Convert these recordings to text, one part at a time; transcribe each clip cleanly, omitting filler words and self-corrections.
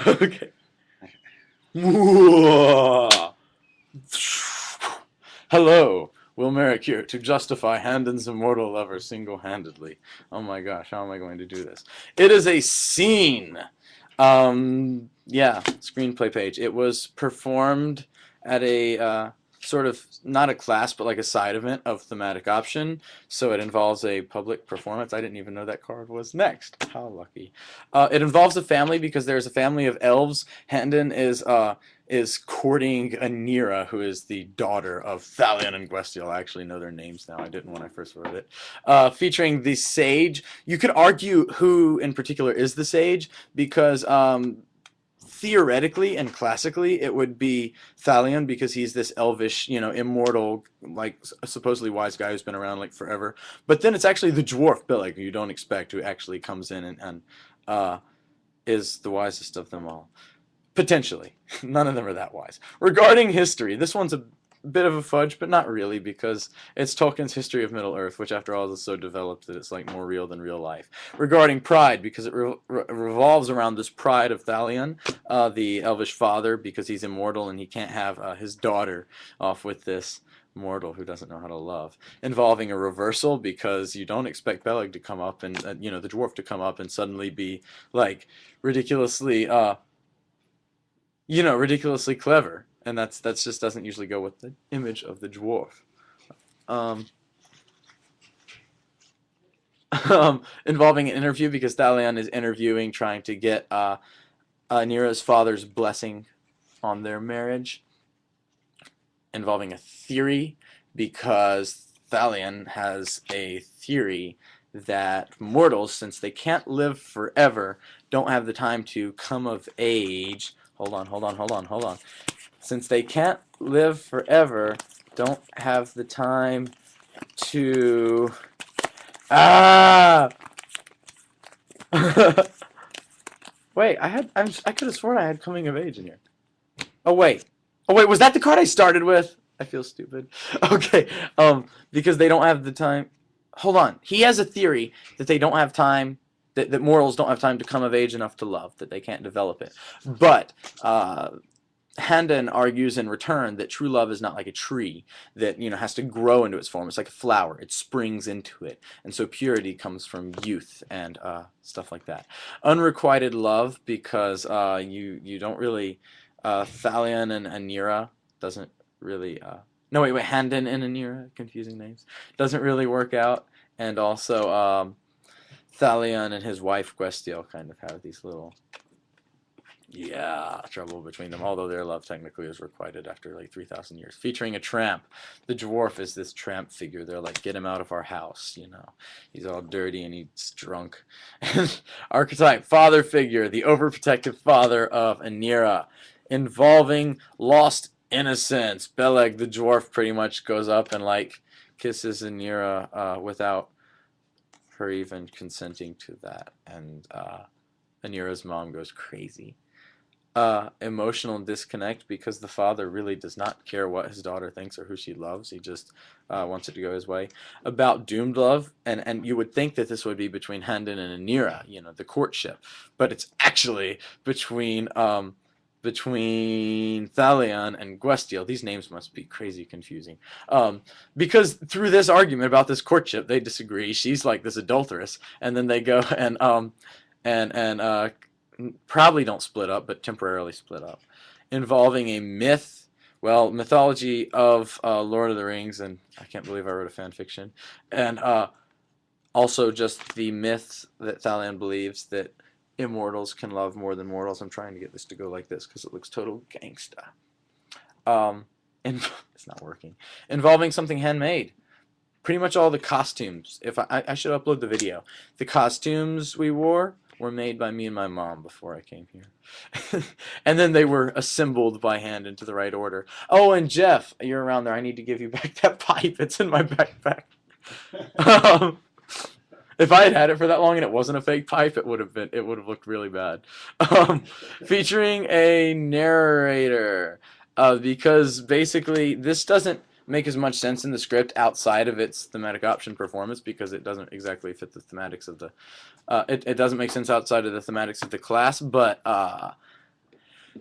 Okay. Hello, Will Merrick here to justify Handon's immortal lover single-handedly. Oh my gosh, how am I going to do this? It is a scene. Yeah, screenplay page. It was performed at a sort of not a class, but like a side event of thematic option. So it involves a public performance. I didn't even know that card was next. How lucky! It involves a family because there's a family of elves. Handon is courting Anira, who is the daughter of Thalion and Gwestiel. I actually know their names now. I didn't when I first wrote it. Featuring the sage. You could argue who in particular is the sage because theoretically and classically it would be Thalion because he's this elvish, immortal, like supposedly wise guy who's been around like forever. But then it's actually the dwarf Billig, who you don't expect, who actually comes in and uh, is the wisest of them all. Potentially. None of them are that wise. Regarding history, this one's a bit of a fudge, but not really, because it's Tolkien's history of Middle-earth, which after all is so developed that it's like more real than real life. Regarding pride, because it revolves around this pride of Thalion, the elvish father, because he's immortal and he can't have his daughter off with this mortal who doesn't know how to love, involving a reversal because you don't expect Beleg to come up and the dwarf to come up and suddenly be like ridiculously ridiculously clever, and that's just doesn't usually go with the image of the dwarf. Um, Involving an interview because Thalion is interviewing, trying to get Nira's father's blessing on their marriage. Involving a theory because Thalion has a theory that mortals, since they can't live forever, don't have the time to come of age. Hold on. Since they can't live forever, don't have the time to... Ah! Wait, I could have sworn I had coming of age in here. Oh wait, was that the card I started with? I feel stupid. Okay, because they don't have the time. Hold on, he has a theory that they don't have time. That mortals don't have time to come of age enough to love, that they can't develop it. But Handon argues in return that true love is not like a tree that has to grow into its form. It's like a flower; it springs into it, and so purity comes from youth and stuff like that. Unrequited love because you don't really Thalion and Anira doesn't really. No, wait, Handon and Anira, confusing names, doesn't really work out, and also Thalion and his wife Gwestiel kind of have these little trouble between them, although their love technically is requited after like 3,000 years. Featuring a tramp. The dwarf is this tramp figure. They're like, get him out of our house, He's all dirty and he's drunk. Archetype, father figure, the overprotective father of Anira, involving lost innocence. Beleg, the dwarf, pretty much goes up and like kisses Anira without her even consenting to that. And Anira's mom goes crazy. Emotional disconnect because the father really does not care what his daughter thinks or who she loves. He just wants it to go his way. About doomed love, and you would think that this would be between Handon and Anira, the courtship, but it's actually between Thalion and Gwestiel. These names must be crazy confusing. Because through this argument about this courtship, they disagree. She's like this adulteress, and then they go and probably don't split up, but temporarily split up, involving a mythology of Lord of the Rings, and I can't believe I wrote a fan fiction, and also just the myth that Thalion believes that immortals can love more than mortals. I'm trying to get this to go like this because it looks total gangsta. And it's not working. Involving something handmade. Pretty much all the costumes. If I should upload the video. The costumes we wore were made by me and my mom before I came here. And then they were assembled by hand into the right order. Oh, and Jeff, you're around there. I need to give you back that pipe. It's in my backpack. If I had it for that long and it wasn't a fake pipe, it would have looked really bad. Featuring a narrator. Because basically this doesn't make as much sense in the script outside of its thematic option performance because it doesn't exactly fit the thematics of the it doesn't make sense outside of the thematics of the class, but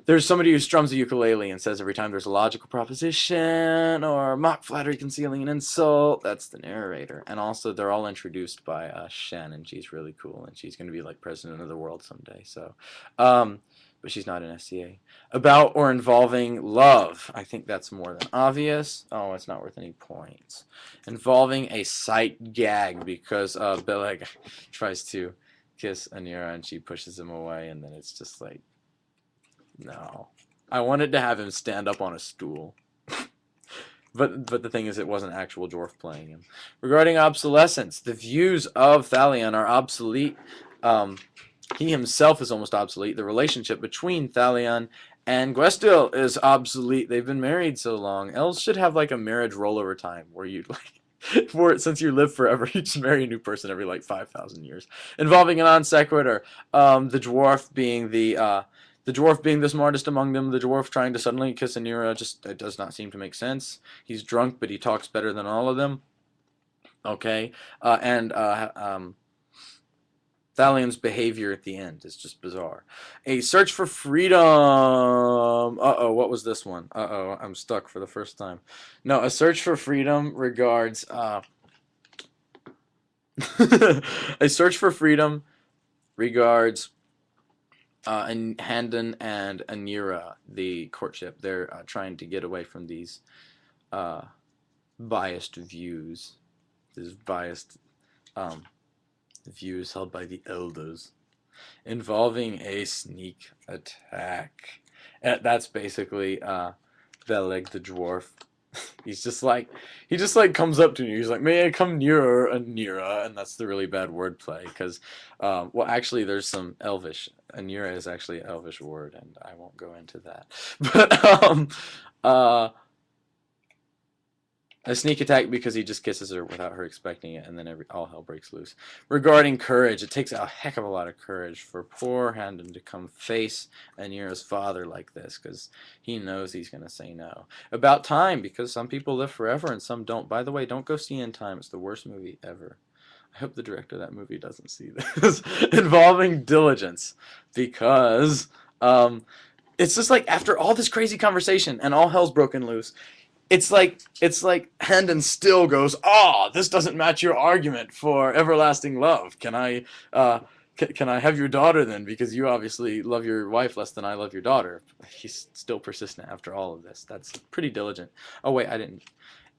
There's somebody who strums a ukulele and says every time there's a logical proposition or mock flattery concealing an insult, that's the narrator. And also, they're all introduced by Shen, and she's really cool, and she's going to be like president of the world someday. So, but she's not an SCA. About or involving love. I think that's more than obvious. Oh, it's not worth any points. Involving a sight gag because Beleg tries to kiss Anira and she pushes him away, and then it's just like, no. I wanted to have him stand up on a stool. But the thing is, it wasn't actual dwarf playing him. Regarding obsolescence, the views of Thalion are obsolete. He himself is almost obsolete. The relationship between Thalion and Gwestil is obsolete. They've been married so long. Elves should have like a marriage rollover time where you like, since you live forever, you just marry a new person every like 5,000 years. Involving a non sequitur, the dwarf being the dwarf being the smartest among them, the dwarf trying to suddenly kiss Anira, just it does not seem to make sense. He's drunk, but he talks better than all of them. Okay, and Thalion's behavior at the end is just bizarre. A search for freedom. Uh-oh, what was this one? Uh-oh, I'm stuck for the first time. No, a search for freedom regards... a search for freedom regards and Handon and Anira, the courtship. They're trying to get away from these biased views. These biased views held by the elders. Involving a sneak attack. And that's basically Veleg the dwarf. He just comes up to you. He's like, may I come nearer, Anira? And that's the really bad wordplay because, well, actually, there's some Elvish. Anira is actually an Elvish word, and I won't go into that. But a sneak attack because he just kisses her without her expecting it, and then all hell breaks loose. Regarding courage, it takes a heck of a lot of courage for poor Handon to come face Anira's father like this, because he knows he's going to say no. About time, because some people live forever and some don't. By the way, don't go see In Time. It's the worst movie ever. I hope the director of that movie doesn't see this. Involving diligence, because it's just like after all this crazy conversation and all hell's broken loose, it's like Handon still goes, this doesn't match your argument for everlasting love. Can I have your daughter then? Because you obviously love your wife less than I love your daughter. He's still persistent after all of this. That's pretty diligent. Oh wait, I didn't.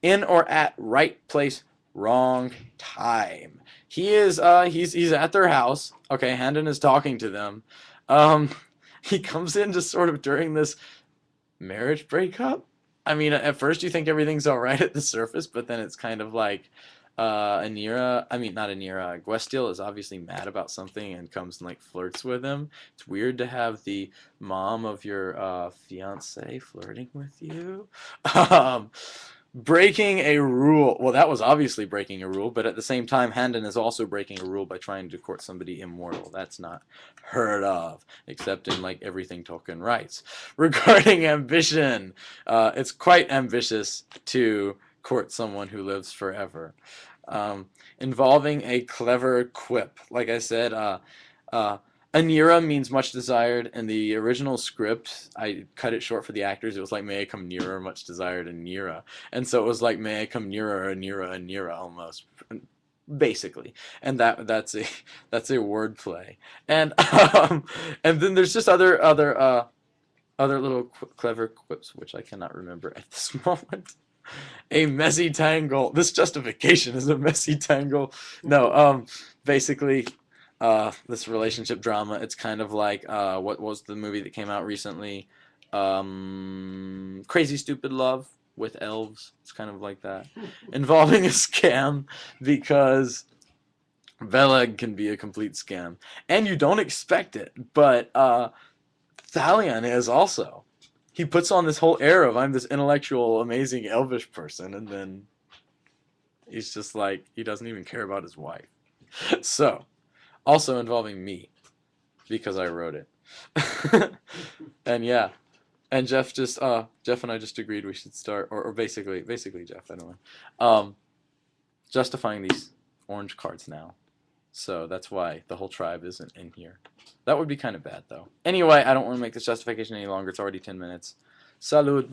In or at right place, wrong time. He is he's at their house. Okay, Handon is talking to them. He comes in just sort of during this marriage breakup. I mean, at first you think everything's all right at the surface, but then it's kind of like Gwestil is obviously mad about something and comes and like flirts with him. It's weird to have the mom of your fiance flirting with you. Breaking a rule. Well, that was obviously breaking a rule, but at the same time, Handon is also breaking a rule by trying to court somebody immortal. That's not heard of, except in like everything Tolkien writes. Regarding ambition, it's quite ambitious to court someone who lives forever. Involving a clever quip. Like I said, Anira means much desired. In the original script, I cut it short for the actors. It was like, may I come nearer, much desired, Anira. And so it was like, may I come nearer, Anira, almost, basically. And that's a wordplay. And then there's just other little clever quips, which I cannot remember at this moment. A messy tangle. This justification is a messy tangle. No, basically, this relationship drama. It's kind of like what was the movie that came out recently? Crazy Stupid Love with elves. It's kind of like that, involving a scam because Veleg can be a complete scam, and you don't expect it. But Thalion is also. He puts on this whole air of I'm this intellectual, amazing elvish person, and then he's just like he doesn't even care about his wife. So. Also involving me, because I wrote it. And yeah, and Jeff and I just agreed we should start, or basically Jeff, I don't know, justifying these orange cards now. So that's why the whole tribe isn't in here. That would be kind of bad, though. Anyway, I don't want to make this justification any longer. It's already 10 minutes. Salud.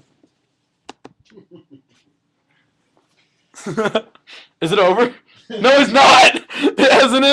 Is it over? No, it's not! It hasn't.